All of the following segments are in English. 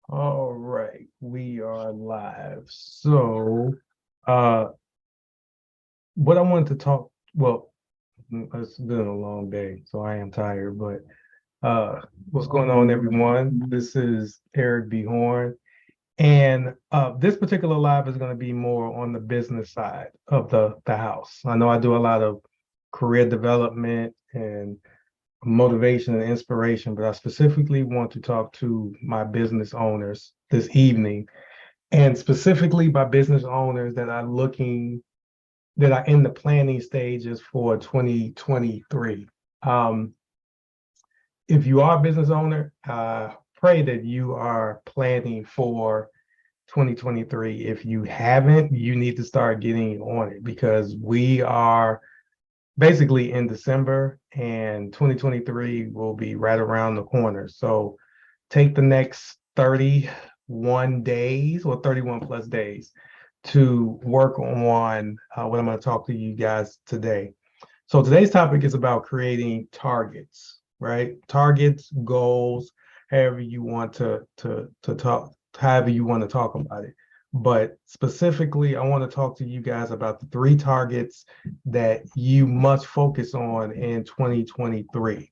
All right, we are live. So, uh, what I wanted to talk, well, it's been a long day, so I am tired, but what's going on, everyone? This is Eric B. Horn, and this particular live is going to be more on the business side of the house. I know I do a lot of career development and motivation and inspiration, but I specifically want to talk to my business owners this evening, and specifically by business owners that are in the planning stages for 2023. Um, if you are a business owner, pray that you are planning for 2023. If you haven't, you need to start getting on it because we are basically in December and 2023 will be right around the corner. So take the next 31 days or 31 plus days to work on what I'm going to talk to you guys today. So today's topic is about creating targets, right? Targets, goals, however you want to talk, however you want to talk about it. But specifically, I want to talk to you guys about the three targets that you must focus on in 2023.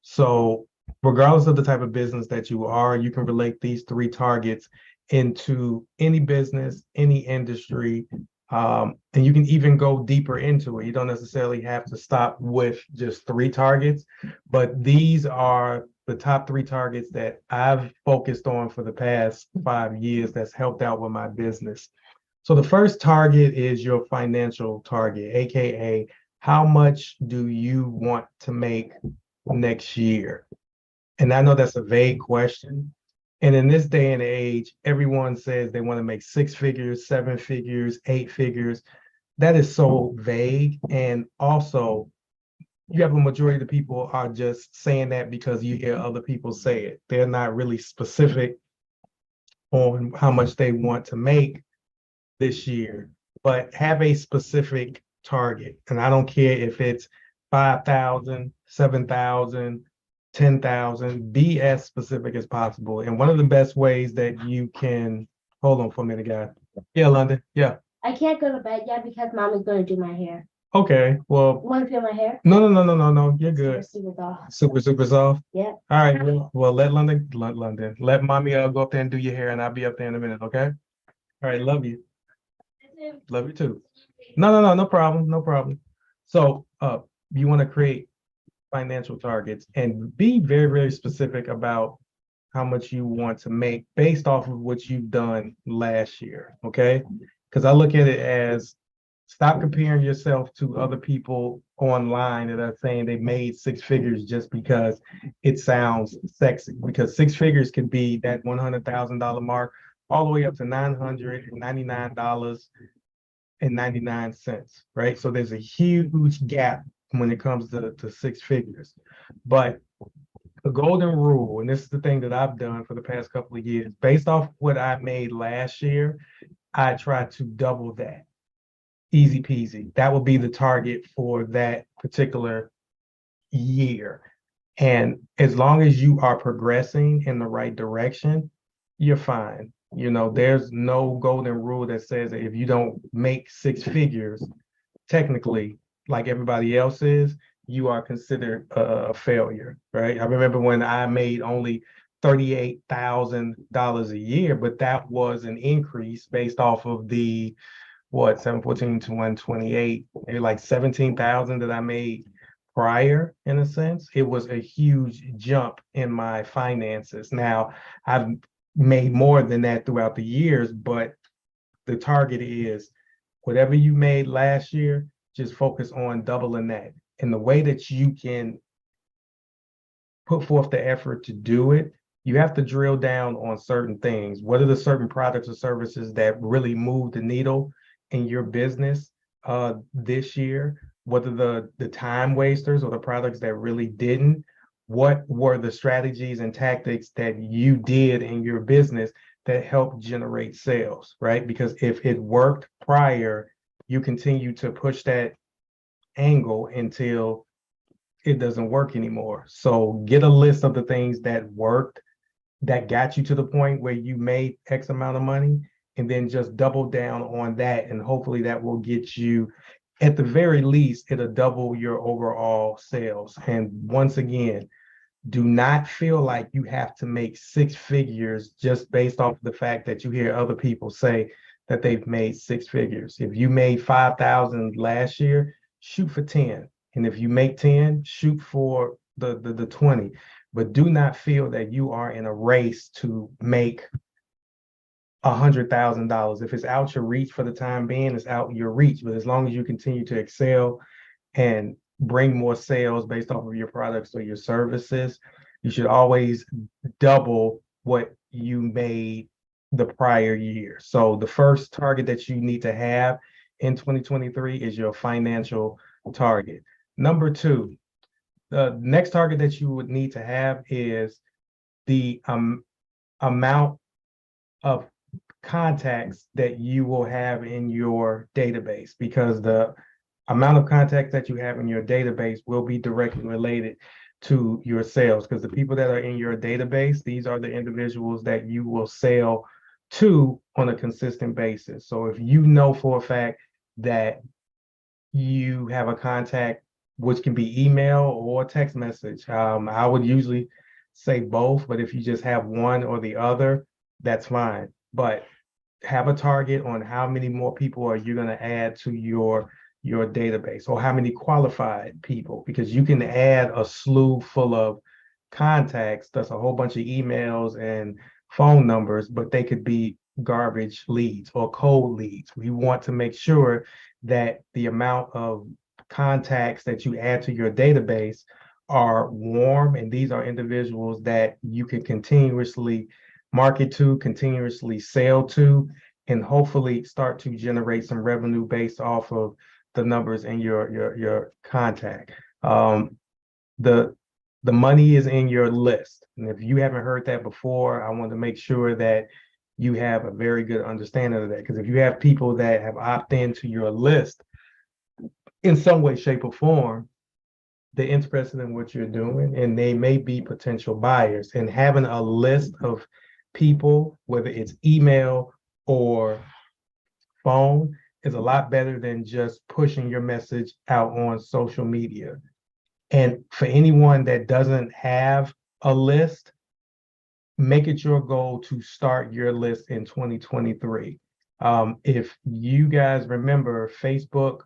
So regardless of the type of business that you are, you can relate these three targets into any business, any industry, and you can even go deeper into it. You don't necessarily have to stop with just three targets, but these are the top three targets that I've focused on for the past 5 years that's helped out with my business. So the first target is your financial target, AKA how much do you want to make next year? And I know that's a vague question. And in this day and age, everyone says they want to make six figures, seven figures, eight figures. That is so vague. And also, you have a majority of the people are just saying that because you hear other people say it. They're not really specific on how much they want to make this year, but have a specific target. And I don't care if it's 5,000, 7,000, 10,000, be as specific as possible. And one of the best ways that you can, hold on for a minute, guys. Yeah, London. Yeah. I can't go to bed yet because mom is going to do my hair. Okay. Well, You want to feel my hair? no. You're good. Super soft. Super soft. Yeah. All right. Well, let let mommy go up there and do your hair, and I'll be up there in a minute. Okay. All right. Love you. Love you too. No problem. No problem. So, you want to create financial targets and be very, very specific about how much you want to make based off of what you've done last year. Okay. Because I look at it as stop comparing yourself to other people online that are saying they made six figures just because it sounds sexy. Because six figures can be that $100,000 mark all the way up to $999.99, right? So there's a huge gap when it comes to six figures. But the golden rule, and this is the thing that I've done for the past couple of years, based off what I made last year, I try to double that. Easy peasy. That will be the target for that particular year. And as long as you are progressing in the right direction, you're fine. You know, there's no golden rule that says that if you don't make six figures, technically, like everybody else is, you are considered a failure, right? I remember when I made only $38,000 a year, but that was an increase based off of the 714 to 128, maybe like 17,000 that I made prior, in a sense. It was a huge jump in my finances. Now I've made more than that throughout the years, but the target is whatever you made last year, just focus on doubling that. And the way that you can put forth the effort to do it, you have to drill down on certain things. What are the certain products or services that really move the needle in your business this year? What are the time wasters or the products that really didn't? What were the strategies and tactics that you did in your business that helped generate sales, right? Because if it worked prior, you continue to push that angle until it doesn't work anymore. So get a list of the things that worked that got you to the point where you made X amount of money, and then just double down on that. And hopefully that will get you, at the very least, it'll double your overall sales. And once again, do not feel like you have to make six figures just based off the fact that you hear other people say that they've made six figures. If you made 5,000 last year, shoot for 10. And if you make 10, shoot for the 20. But do not feel that you are in a race to make $100,000. If it's out your reach for the time being, it's out your reach. But as long as you continue to excel and bring more sales based off of your products or your services, you should always double what you made the prior year. So the first target that you need to have in 2023 is your financial target. Number two, the next target that you would need to have is the amount of contacts that you will have in your database, because the amount of contacts that you have in your database will be directly related to your sales, because the people that are in your database, these are the individuals that you will sell to on a consistent basis. So if you know for a fact that you have a contact, which can be email or text message, I would usually say both, but if you just have one or the other, that's fine. But have a target on how many more people are you going to add to your database, or how many qualified people, because you can add a slew full of contacts. That's a whole bunch of emails and phone numbers, but they could be garbage leads or cold leads. We want to make sure that the amount of contacts that you add to your database are warm, and these are individuals that you can continuously market to, continuously sell to, and hopefully start to generate some revenue based off of the numbers in your contact. The money is in your list. And if you haven't heard that before, I want to make sure that you have a very good understanding of that. Because if you have people that have opted into your list in some way, shape, or form, they're interested in what you're doing, and they may be potential buyers. And having a list of people, whether it's email or phone, is a lot better than just pushing your message out on social media. And for anyone that doesn't have a list, make it your goal to start your list in 2023. If you guys remember, Facebook,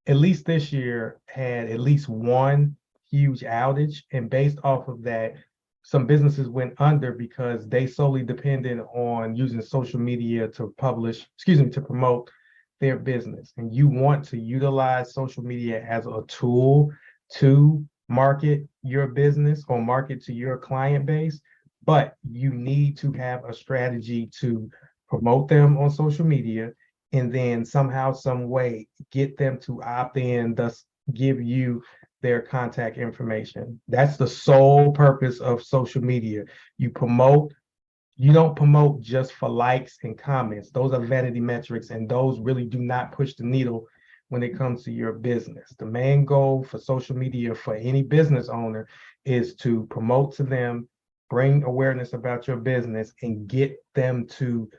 at least this year, had at least one huge outage. And based off of that, some businesses went under because they solely depended on using social media to to promote their business. And you want to utilize social media as a tool to market your business or market to your client base, but you need to have a strategy to promote them on social media, and then somehow, some way, get them to opt in, thus give you their contact information. That's the sole purpose of social media. You don't promote just for likes and comments. Those are vanity metrics, and those really do not push the needle when it comes to your business. The main goal for social media for any business owner is to promote to them, bring awareness about your business, and get them to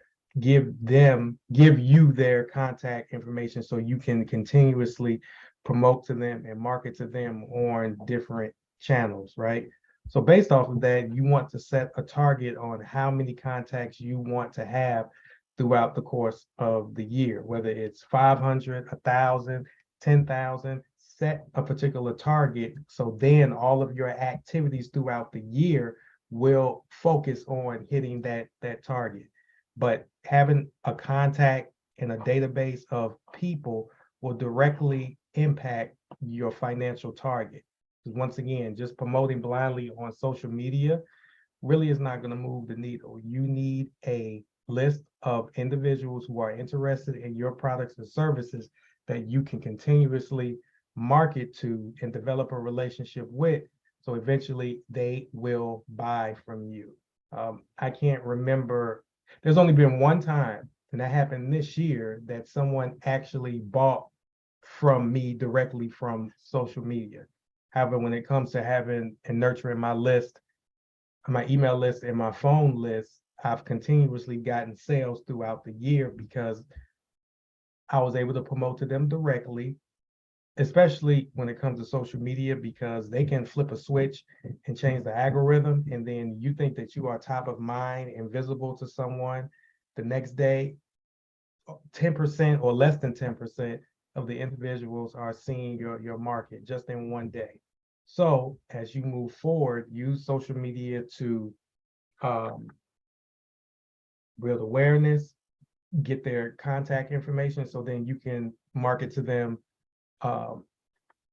give you their contact information so you can continuously promote to them and market to them on different channels, right? So based off of that, you want to set a target on how many contacts you want to have throughout the course of the year, whether it's 500, 1,000, 10,000. Set a particular target, so then all of your activities throughout the year will focus on hitting that target. But having a contact in a database of people will directly impact your financial target. Because once again, just promoting blindly on social media really is not going to move the needle. You need a list of individuals who are interested in your products and services that you can continuously market to and develop a relationship with, so eventually they will buy from you. I can't remember, there's only been one time, and that happened this year, that someone actually bought from me directly from social media. However, when it comes to having and nurturing my list, my email list and my phone list, I've continuously gotten sales throughout the year because I was able to promote to them directly, especially when it comes to social media, because they can flip a switch and change the algorithm. And then you think that you are top of mind and visible to someone. The next day, 10% or less than 10% of the individuals are seeing your market just in one day. So as you move forward, use social media to um, build awareness, get their contact information, so then you can market to them um,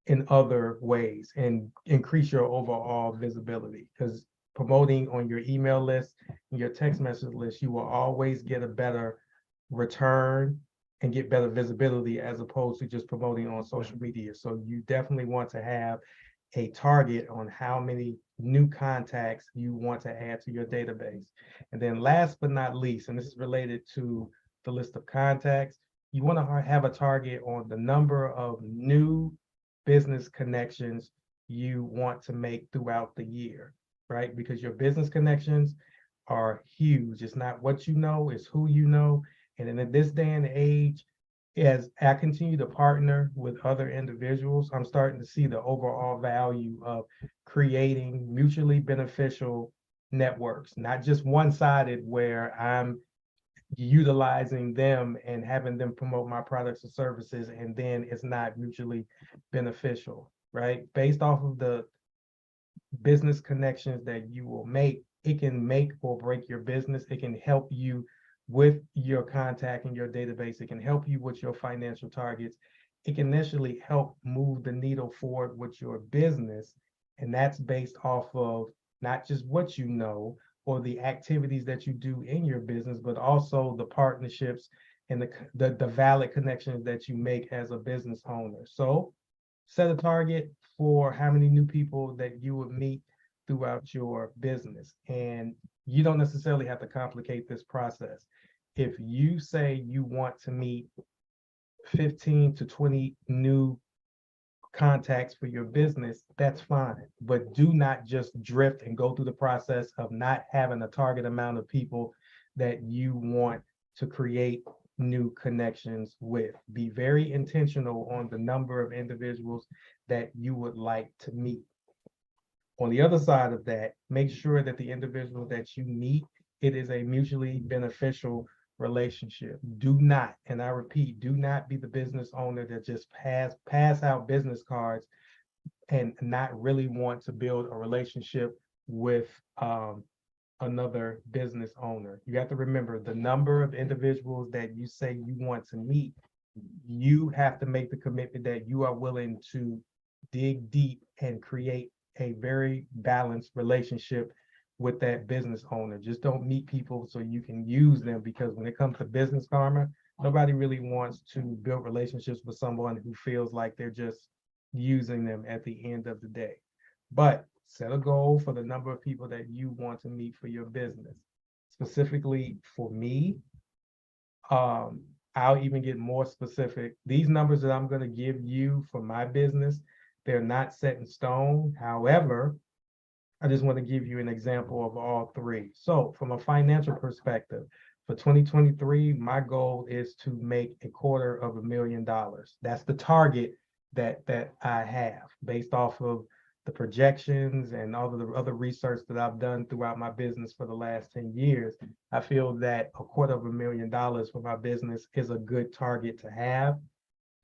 in other ways and increase your overall visibility. Because promoting on your email list and your text message list, you will always get a better return and get better visibility as opposed to just promoting on social media. So you definitely want to have a target on how many new contacts you want to add to your database. And then last but not least, and this is related to the list of contacts, you want to have a target on the number of new business connections you want to make throughout the year, right? Because your business connections are huge. It's not what you know, it's who you know. And in this day and age, as I continue to partner with other individuals, I'm starting to see the overall value of creating mutually beneficial networks, not just one-sided where I'm utilizing them and having them promote my products or services, and then it's not mutually beneficial, right? Based off of the business connections that you will make, it can make or break your business. It can help you with your contact and your database. It can help you with your financial targets. It can initially help move the needle forward with your business. And that's based off of not just what you know or the activities that you do in your business, but also the partnerships and the valid connections that you make as a business owner. So set a target for how many new people that you would meet throughout your business. And you don't necessarily have to complicate this process. If you say you want to meet 15 to 20 new contacts for your business, that's fine. But do not just drift and go through the process of not having a target amount of people that you want to create new connections with. Be very intentional on the number of individuals that you would like to meet. On the other side of that, make sure that the individual that you meet, it is a mutually beneficial relationship. Do not, and I repeat, do not be the business owner that just pass out business cards and not really want to build a relationship with another business owner. You have to remember the number of individuals that you say you want to meet. You have to make the commitment that you are willing to dig deep and create a very balanced relationship with that business owner. Just don't meet people so you can use them, because when it comes to business karma, nobody really wants to build relationships with someone who feels like they're just using them at the end of the day. But set a goal for the number of people that you want to meet for your business. Specifically for me, I'll even get more specific. These numbers that I'm going to give you for my business, they're not set in stone. However, I just want to give you an example of all three. So from a financial perspective, for 2023, my goal is to make $250,000. That's the target that I have based off of the projections and all of the other research that I've done throughout my business for the last 10 years. I feel that $250,000 for my business is a good target to have.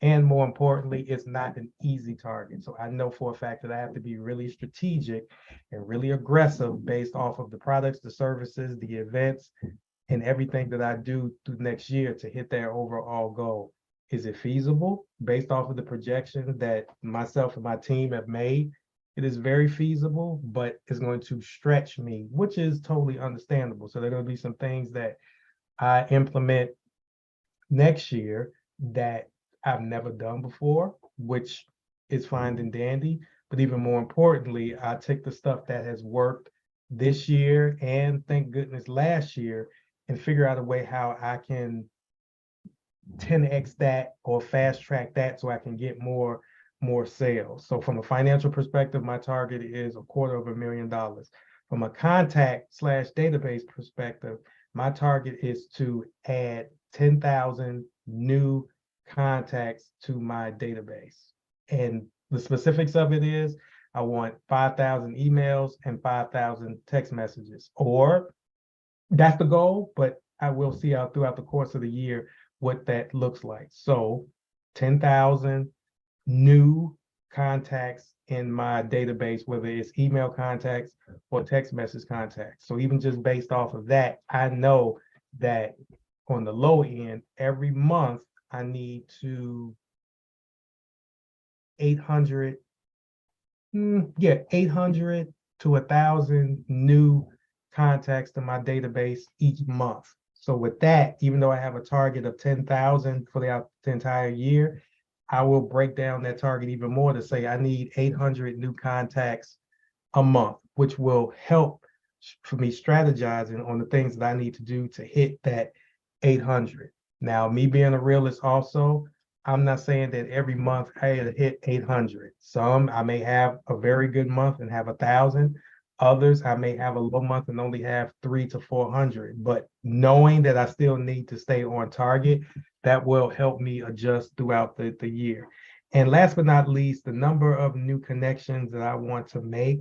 And more importantly, it's not an easy target. So I know for a fact that I have to be really strategic and really aggressive based off of the products, the services, the events, and everything that I do through next year to hit that overall goal. Is it feasible? Based off of the projections that myself and my team have made, it is very feasible, but it's going to stretch me, which is totally understandable. So there are going to be some things that I implement next year that I've never done before, which is fine and dandy. But even more importantly, I take the stuff that has worked this year and thank goodness last year and figure out a way how I can 10x that or fast track that so I can get more sales. So from a financial perspective, my target is $250,000. From a contact/database perspective, my target is to add 10,000 new contacts to my database. And the specifics of it is I want 5,000 emails and 5,000 text messages, or that's the goal, but I will see out throughout the course of the year what that looks like. So 10,000 new contacts in my database, whether it's email contacts or text message contacts. So even just based off of that, I know that on the low end, every month I need to 800, 800 to 1,000 new contacts to my database each month. So with that, even though I have a target of 10,000 for the entire year, I will break down that target even more to say I need 800 new contacts a month, which will help for me strategizing on the things that I need to do to hit that 800. Now, me being a realist also, I'm not saying that every month I hit 800. Some I may have a very good month and have 1,000. Others I may have a low month and only have 300 to 400. But knowing that I still need to stay on target, that will help me adjust throughout the year. And last but not least, the number of new connections that I want to make.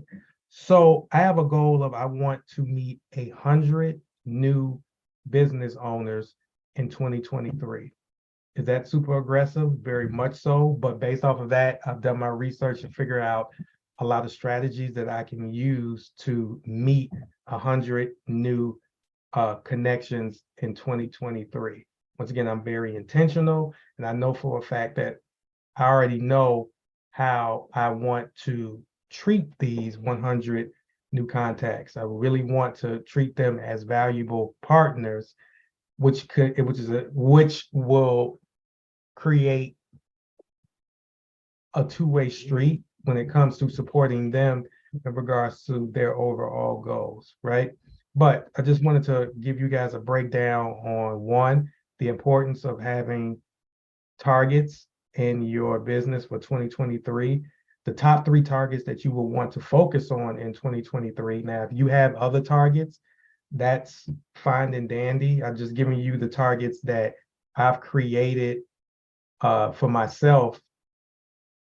So I have a goal of I want to meet 100 new business owners in 2023. Is that super aggressive? Very much so. But based off of that, I've done my research and figure out a lot of strategies that I can use to meet 100 new connections in 2023. Once again, I'm very intentional, and I know for a fact that I already know how I want to treat these 100 new contacts. I really want to treat them as valuable partners, which will create a two-way street when it comes to supporting them in regards to their overall goals, right? But I just wanted to give you guys a breakdown on one, the importance of having targets in your business for 2023, the top 3 targets that you will want to focus on in 2023. Now, if you have other targets, that's fine and dandy. I'm just giving you the targets that I've created for myself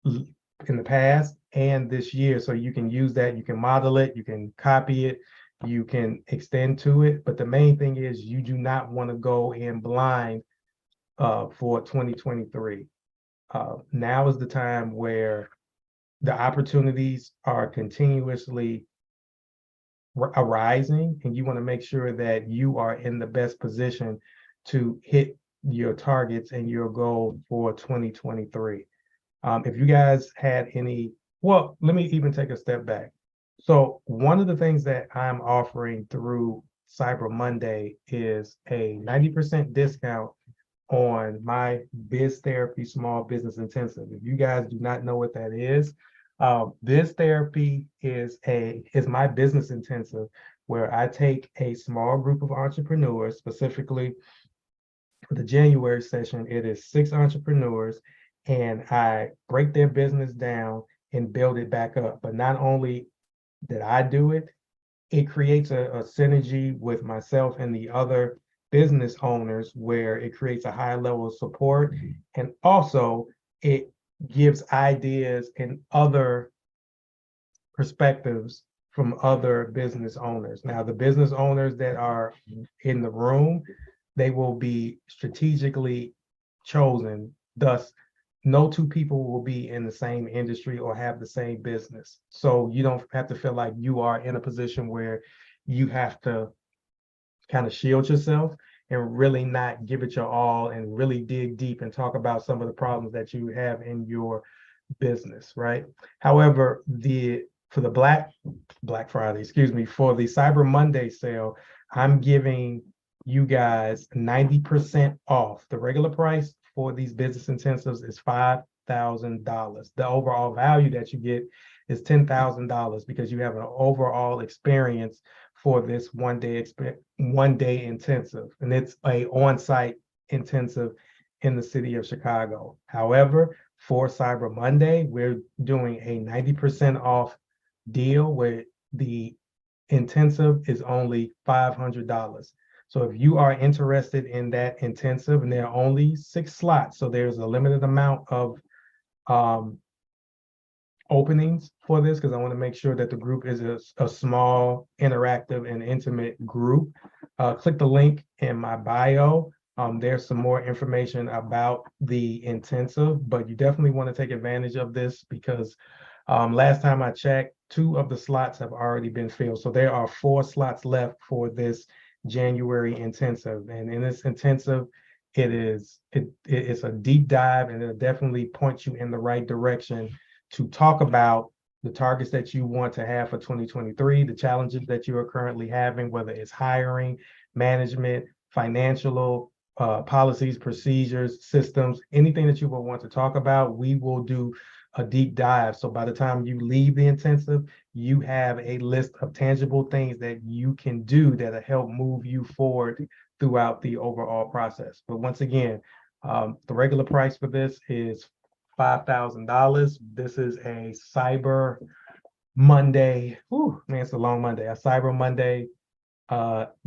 in the past and this year. So you can use that, you can model it, you can copy it, you can extend to it. But the main thing is you do not want to go in blind for 2023. Now is the time where the opportunities are continuously arising, and you want to make sure that you are in the best position to hit your targets and your goal for 2023. If you guys had any, well, let me even take a step back. So one of the things that I'm offering through Cyber Monday is a 90% discount on my Biz Therapy Small Business Intensive. If you guys do not know what that is, Biz Therapy is my business intensive where I take a small group of entrepreneurs, specifically for the January session, it is 6 entrepreneurs, and I break their business down and build it back up. But not only did I do it, it creates a synergy with myself and the other business owners where it creates a high level of support. And also it gives ideas and other perspectives from other business owners. Now, the business owners that are in the room, they will be strategically chosen. Thus, no 2 people will be in the same industry or have the same business. So you don't have to feel like you are in a position where you have to kind of shield yourself and really not give it your all and really dig deep and talk about some of the problems that you have in your business, right? However, for the Black Friday, excuse me, for the Cyber Monday sale, I'm giving you guys 90% off. The regular price for these business intensives is $5,000. The overall value that you get is $10,000 because you have an overall experience for this one day intensive, and it's a on-site intensive in the city of Chicago. However, for Cyber Monday, we're doing a 90% off deal where the intensive is only $500. So if you are interested in that intensive, and there are only 6 slots, so there's a limited amount of openings for this, because I want to make sure that the group is a small, interactive, and intimate group. Click the link in my bio. There's some more information about the intensive, but you definitely want to take advantage of this because last time I checked, 2 of the slots have already been filled. So there are 4 slots left for this January intensive. And in this intensive, it's a deep dive, and it'll definitely point you in the right direction to talk about the targets that you want to have for 2023, the challenges that you are currently having, whether it's hiring, management, financial, policies, procedures, systems, anything that you will want to talk about, we will do a deep dive. So by the time you leave the intensive, you have a list of tangible things that you can do that'll help move you forward throughout the overall process. But once again, the regular price for this is $5,000. This is a Cyber Monday. Whew, man, it's a long Monday. A Cyber Monday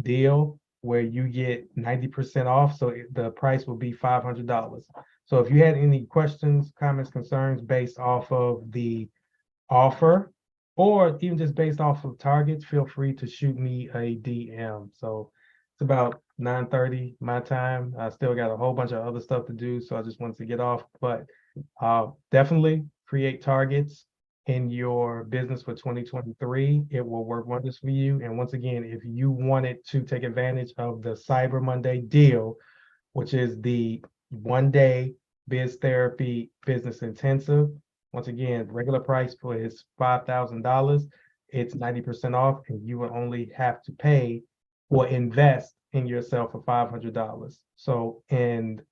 deal where you get 90% off. So the price will be $500. So if you had any questions, comments, concerns based off of the offer, or even just based off of targets, feel free to shoot me a DM. So it's about 9:30 my time. I still got a whole bunch of other stuff to do, so I just wanted to get off. But definitely create targets in your business for 2023. It will work wonders for you. And once again, if you wanted to take advantage of the Cyber Monday deal, which is the 1-day Biz Therapy Business Intensive, once again, regular price for is $5,000. It's 90% off, and you will only have to pay or invest in yourself for $500. So, and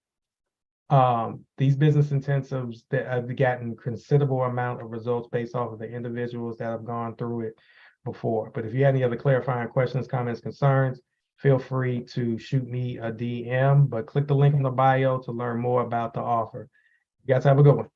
these business intensives that have gotten considerable amount of results based off of the individuals that have gone through it before. But if you have any other clarifying questions, comments, concerns, feel free to shoot me a DM, but click the link in the bio to learn more about the offer. You guys have a good one.